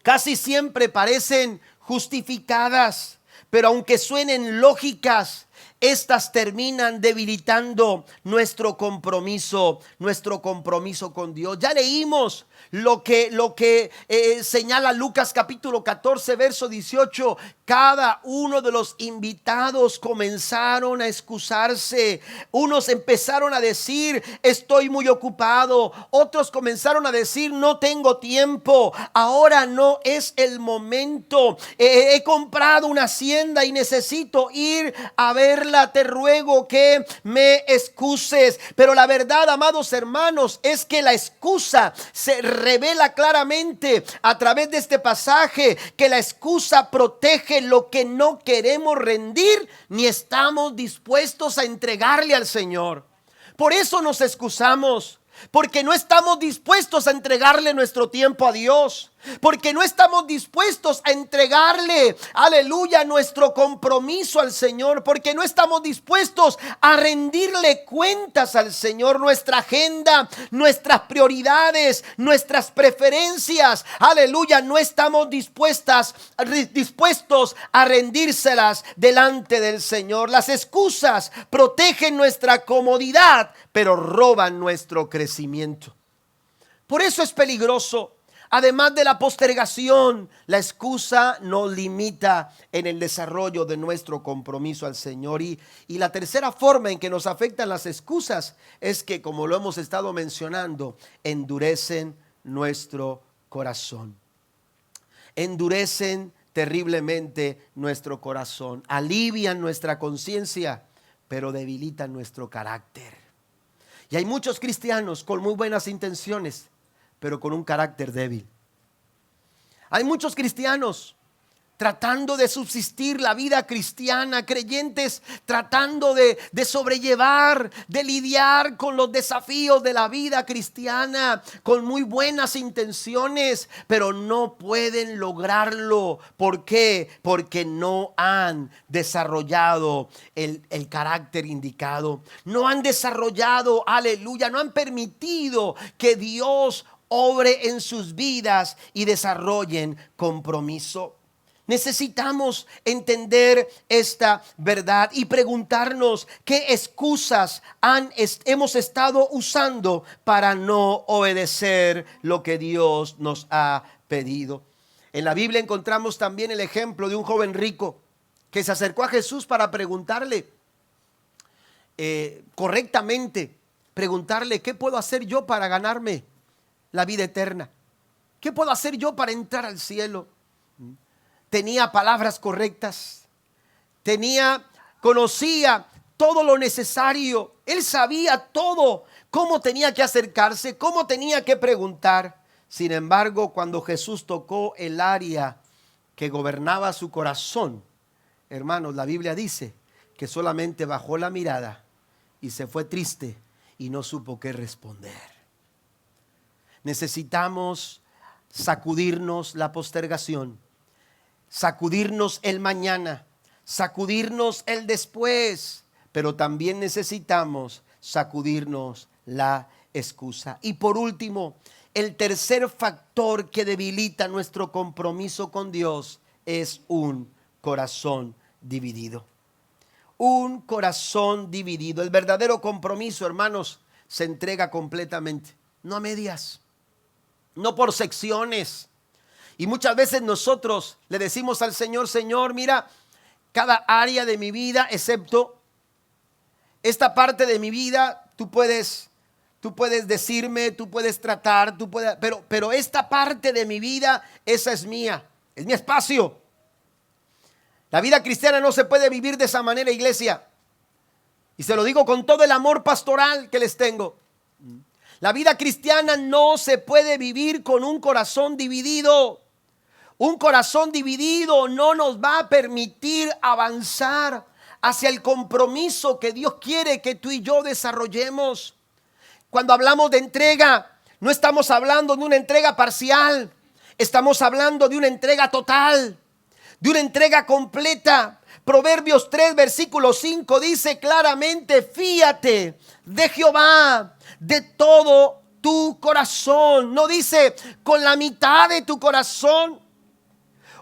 [SPEAKER 1] casi siempre parecen justificadas, pero aunque suenen lógicas, estas terminan debilitando nuestro compromiso con Dios. Ya leímos lo que señala Lucas capítulo 14, verso 18. Cada uno de los invitados comenzaron a excusarse. Unos empezaron a decir, estoy muy ocupado. Otros comenzaron a decir, no tengo tiempo. Ahora no es el momento. He comprado una hacienda y necesito ir a verla. Te ruego que me excuses. Pero la verdad, amados hermanos, es que la excusa se revela claramente a través de este pasaje, que la excusa protege lo que no queremos rendir ni estamos dispuestos a entregarle al Señor. Por eso nos excusamos, porque no estamos dispuestos a entregarle nuestro tiempo a Dios, porque no estamos dispuestos a entregarle, aleluya, nuestro compromiso al Señor, porque no estamos dispuestos a rendirle cuentas al Señor, nuestra agenda, nuestras prioridades, nuestras preferencias, aleluya, no estamos dispuestos a rendírselas delante del Señor. Las excusas protegen nuestra comodidad, pero roban nuestro crecimiento. Por eso es peligroso. Además de la postergación, la excusa nos limita en el desarrollo de nuestro compromiso al Señor. Y la tercera forma en que nos afectan las excusas es que, como lo hemos estado mencionando, endurecen nuestro corazón. Endurecen terriblemente nuestro corazón. Alivian nuestra conciencia, pero debilitan nuestro carácter. Y hay muchos cristianos con muy buenas intenciones, pero con un carácter débil. Hay muchos cristianos tratando de subsistir la vida cristiana, creyentes tratando de sobrellevar, de lidiar con los desafíos de la vida cristiana, con muy buenas intenciones, pero no pueden lograrlo. ¿Por qué? Porque no han desarrollado el carácter indicado. No han desarrollado, aleluya, no han permitido que Dios obre en sus vidas y desarrollen compromiso. Necesitamos entender esta verdad y preguntarnos qué excusas hemos estado usando para no obedecer lo que Dios nos ha pedido. En la Biblia encontramos también el ejemplo de un joven rico que se acercó a Jesús para preguntarle correctamente, preguntarle, ¿qué puedo hacer yo para ganarme la vida eterna? ¿Qué puedo hacer yo para entrar al cielo? Tenía palabras correctas, conocía todo lo necesario, él sabía todo, cómo tenía que acercarse, cómo tenía que preguntar. Sin embargo, cuando Jesús tocó el área que gobernaba su corazón, hermanos, la Biblia dice que solamente bajó la mirada y se fue triste y no supo qué responder. Necesitamos sacudirnos la postergación, sacudirnos el mañana, sacudirnos el después, pero también necesitamos sacudirnos la excusa. Y por último, el tercer factor que debilita nuestro compromiso con Dios es un corazón dividido. Un corazón dividido. El verdadero compromiso, hermanos, se entrega completamente, no a medias, no por secciones. Y muchas veces nosotros le decimos al Señor, Señor, mira, cada área de mi vida, excepto esta parte de mi vida, tú puedes decirme, tú puedes tratar, pero esta parte de mi vida, esa es mía, es mi espacio. La vida cristiana no se puede vivir de esa manera, iglesia. Y se lo digo con todo el amor pastoral que les tengo. La vida cristiana no se puede vivir con un corazón dividido. Un corazón dividido no nos va a permitir avanzar hacia el compromiso que Dios quiere que tú y yo desarrollemos. Cuando hablamos de entrega, no estamos hablando de una entrega parcial, estamos hablando de una entrega total, de una entrega completa. Proverbios 3, versículo 5 dice claramente, fíate de Jehová de todo tu corazón. No dice con la mitad de tu corazón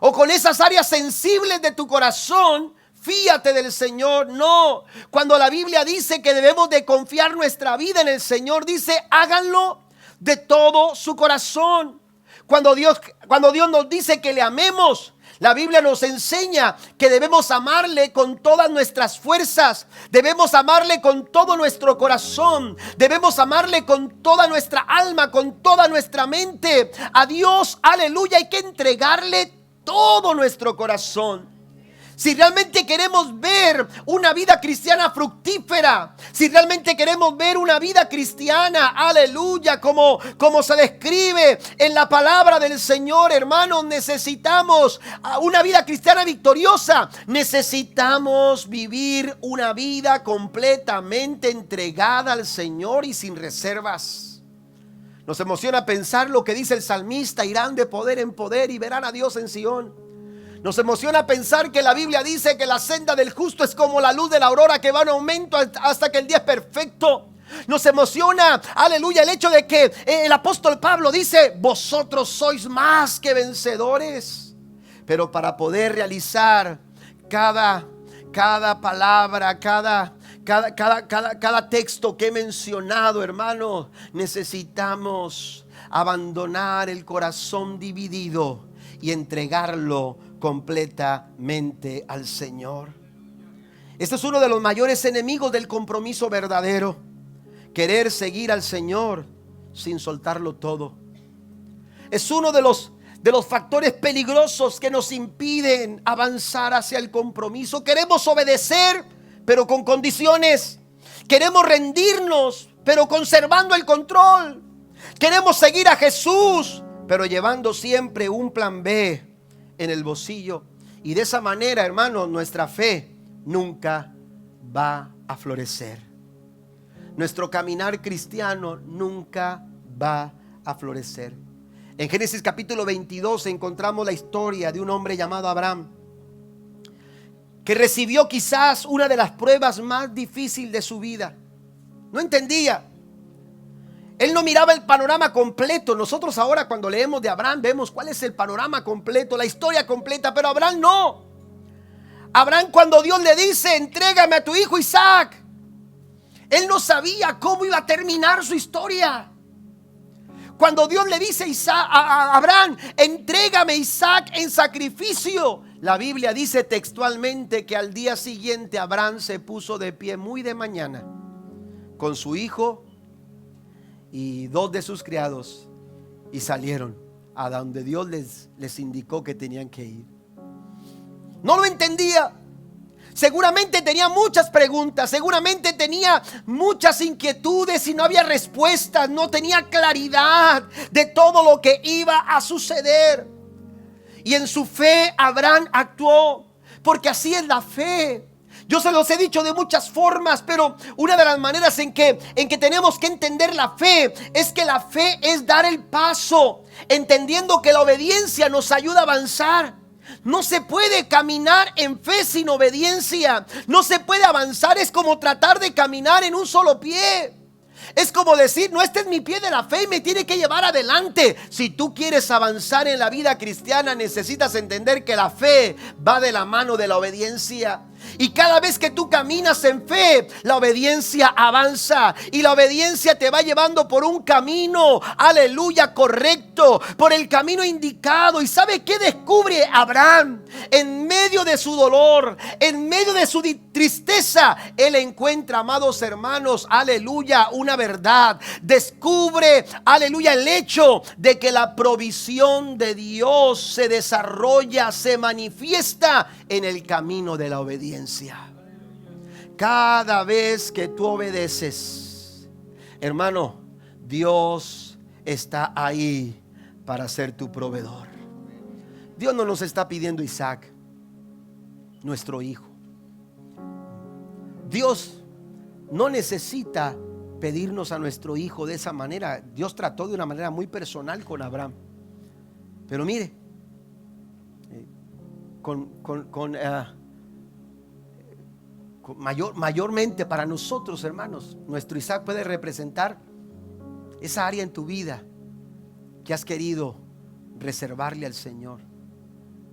[SPEAKER 1] o con esas áreas sensibles de tu corazón. fíate del Señor. No, cuando la Biblia dice que debemos de confiar nuestra vida en el Señor, dice háganlo de todo su corazón. Cuando Dios nos dice que le amemos, la Biblia nos enseña que debemos amarle con todas nuestras fuerzas, debemos amarle con todo nuestro corazón, debemos amarle con toda nuestra alma, con toda nuestra mente. A Dios, aleluya, hay que entregarle todo nuestro corazón. Si realmente queremos ver una vida cristiana fructífera, si realmente queremos ver una vida cristiana, aleluya, como se describe en la palabra del Señor, hermanos, necesitamos una vida cristiana victoriosa. Necesitamos vivir una vida completamente entregada al Señor y sin reservas. Nos emociona pensar lo que dice el salmista: irán de poder en poder y verán a Dios en Sión. Nos emociona pensar que la Biblia dice que la senda del justo es como la luz de la aurora, que va en aumento hasta que el día es perfecto. Nos emociona, aleluya, el hecho de que el apóstol Pablo dice: vosotros sois más que vencedores. Pero para poder realizar cada palabra, cada texto que he mencionado, hermano, necesitamos abandonar el corazón dividido y entregarlo completamente al Señor. Este es uno de los mayores enemigos del compromiso verdadero: querer seguir al Señor sin soltarlo todo. Es uno de los factores peligrosos que nos impiden avanzar hacia el compromiso. Queremos obedecer, pero con condiciones. Queremos rendirnos, pero conservando el control. Queremos seguir a Jesús, pero llevando siempre un plan B en el bolsillo. Y de esa manera, hermanos, nuestra fe nunca va a florecer. Nuestro caminar cristiano nunca va a florecer. En Génesis capítulo 22 encontramos la historia de un hombre llamado Abraham, que recibió quizás una de las pruebas más difíciles de su vida. No entendía. Él no miraba el panorama completo. Nosotros ahora, cuando leemos de Abraham, vemos cuál es el panorama completo, la historia completa. Pero Abraham no. Abraham, cuando Dios le dice: entrégame a tu hijo Isaac, él no sabía cómo iba a terminar su historia. Cuando Dios le dice a Abraham: entrégame a Isaac en sacrificio, la Biblia dice textualmente que al día siguiente Abraham se puso de pie muy de mañana con su hijo y 2 de sus criados, y salieron a donde Dios les indicó que tenían que ir. No lo entendía. Seguramente tenía muchas preguntas, seguramente tenía muchas inquietudes y no había respuestas, no tenía claridad de todo lo que iba a suceder. Y en su fe Abraham actuó, porque así es la fe. Yo se los he dicho de muchas formas, pero una de las maneras en que tenemos que entender la fe es que la fe es dar el paso, entendiendo que la obediencia nos ayuda a avanzar. No se puede caminar en fe sin obediencia. No se puede avanzar. Es como tratar de caminar en un solo pie. Es como decir: no, este es mi pie de la fe y me tiene que llevar adelante. Si tú quieres avanzar en la vida cristiana, necesitas entender que la fe va de la mano de la obediencia. Y cada vez que tú caminas en fe, la obediencia avanza, y la obediencia te va llevando por un camino, aleluya, correcto, por el camino indicado. ¿Y sabe qué descubre Abraham? En medio de su dolor, en medio de su tristeza, él encuentra, amados hermanos, aleluya, una verdad. Descubre, aleluya, el hecho de que la provisión de Dios se desarrolla, se manifiesta en el camino de la obediencia. Cada vez que tú obedeces, hermano, Dios está ahí para ser tu proveedor. Dios no nos está pidiendo Isaac, nuestro hijo. Dios no necesita pedirnos a nuestro hijo de esa manera. Dios trató de una manera muy personal con Abraham. Pero mire, mayormente para nosotros, hermanos, nuestro Isaac puede representar esa área en tu vida que has querido reservarle al Señor.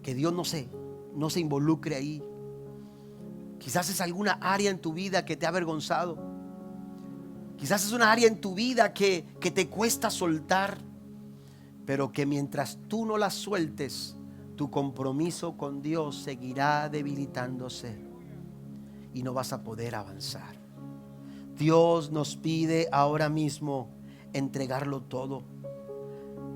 [SPEAKER 1] Que Dios no se involucre ahí. Quizás es alguna área en tu vida que te ha avergonzado. Quizás es una área en tu vida que te cuesta soltar, pero que mientras tú no la sueltes, tu compromiso con Dios seguirá debilitándose y no vas a poder avanzar. Dios nos pide ahora mismo entregarlo todo.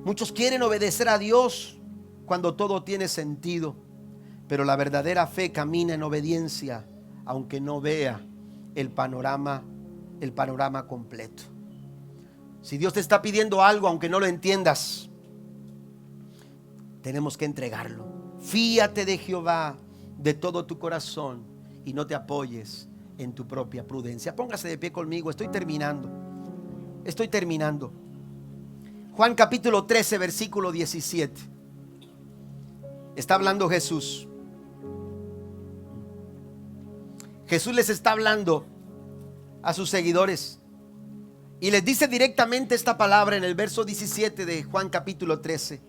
[SPEAKER 1] Muchos quieren obedecer a Dios cuando todo tiene sentido, pero la verdadera fe camina en obediencia aunque no vea el panorama completo. Si Dios te está pidiendo algo, aunque no lo entiendas, tenemos que entregarlo. Fíate de Jehová de todo tu corazón y no te apoyes en tu propia prudencia. Póngase de pie conmigo, estoy terminando. Juan capítulo 13, versículo 17. Está hablando Jesús. Jesús les está hablando a sus seguidores y les dice directamente esta palabra en el verso 17 de Juan capítulo 13.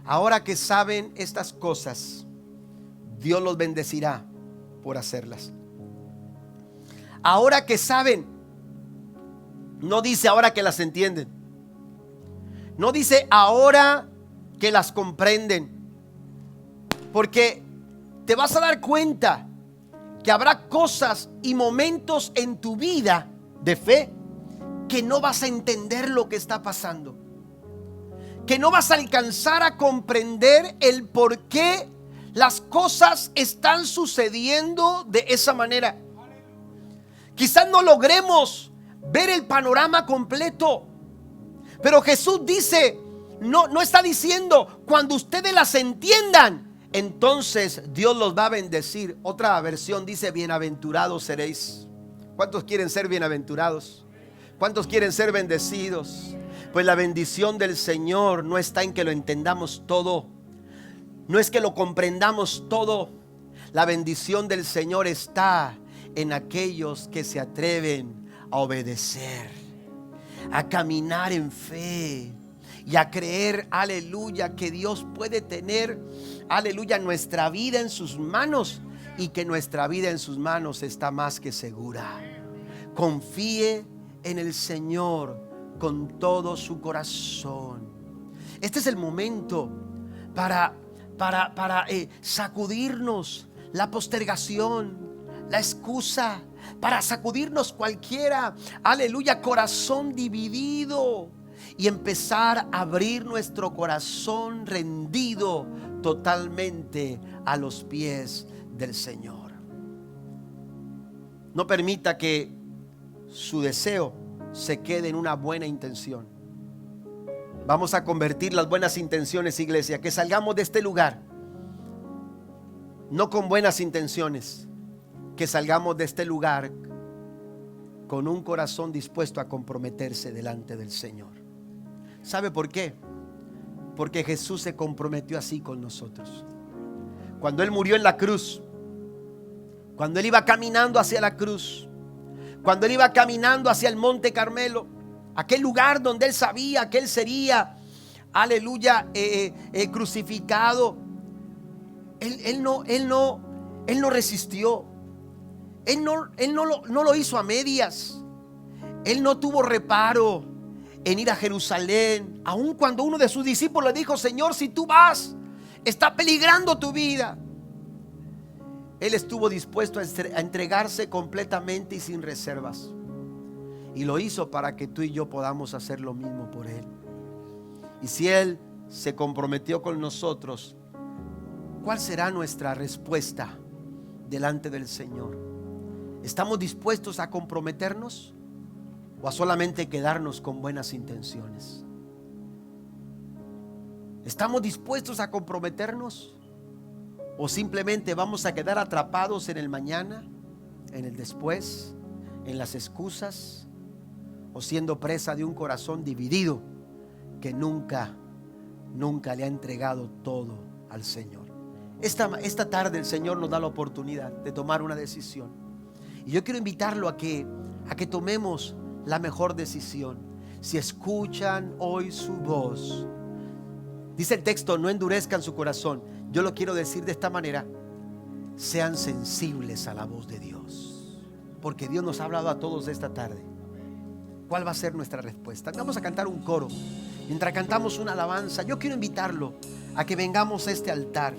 [SPEAKER 1] Ahora que saben estas cosas, Dios los bendecirá por hacerlas. Ahora que saben, no dice ahora que las entienden, no dice ahora que las comprenden, porque te vas a dar cuenta que habrá cosas y momentos en tu vida de fe que no vas a entender lo que está pasando, que no vas a alcanzar a comprender el por qué las cosas están sucediendo de esa manera. Quizás no logremos ver el panorama completo, pero Jesús dice, no está diciendo cuando ustedes las entiendan, entonces Dios los va a bendecir. Otra versión dice, bienaventurados seréis. ¿Cuántos quieren ser bienaventurados? ¿Cuántos quieren ser bendecidos? Pues la bendición del Señor no está en que lo entendamos todo, no es que lo comprendamos todo. La bendición del Señor está en aquellos que se atreven a obedecer, a caminar en fe y a creer, aleluya, que Dios puede tener, aleluya, nuestra vida en sus manos y que nuestra vida en sus manos está más que segura. Confíe en el Señor con todo su corazón. Este es el momento para sacudirnos la postergación, la excusa, para sacudirnos cualquiera, aleluya, corazón dividido y empezar a abrir nuestro corazón rendido totalmente a los pies del Señor. No permita que su deseo se quede en una buena intención. Vamos a convertir las buenas intenciones, iglesia, que salgamos de este lugar no con buenas intenciones, que salgamos de este lugar con un corazón dispuesto a comprometerse delante del Señor. ¿Sabe por qué? Porque Jesús se comprometió así con nosotros. Cuando Él murió en la cruz, cuando Él iba caminando hacia la cruz, cuando Él iba caminando hacia el Monte Carmelo, aquel lugar donde Él sabía que Él sería, aleluya, crucificado, Él no resistió. Él no lo hizo a medias. Él no tuvo reparo en ir a Jerusalén, aun cuando uno de sus discípulos le dijo: Señor, si tú vas, está peligrando tu vida. Él estuvo dispuesto a entregarse completamente y sin reservas, y lo hizo para que tú y yo podamos hacer lo mismo por Él. Y si Él se comprometió con nosotros, ¿cuál será nuestra respuesta delante del Señor? ¿Estamos dispuestos a comprometernos o a solamente quedarnos con buenas intenciones? ¿Estamos dispuestos a comprometernos o simplemente vamos a quedar atrapados en el mañana, en el después, en las excusas, o siendo presa de un corazón dividido que nunca le ha entregado todo al Señor? Esta tarde el Señor nos da la oportunidad de tomar una decisión, y yo quiero invitarlo a que tomemos la mejor decisión. Si escuchan hoy su voz, dice el texto, no endurezcan su corazón. Yo lo quiero decir de esta manera: sean sensibles a la voz de Dios, porque Dios nos ha hablado a todos esta tarde. ¿Cuál va a ser nuestra respuesta? Vamos a cantar un coro. Mientras cantamos una alabanza, yo quiero invitarlo a que vengamos a este altar.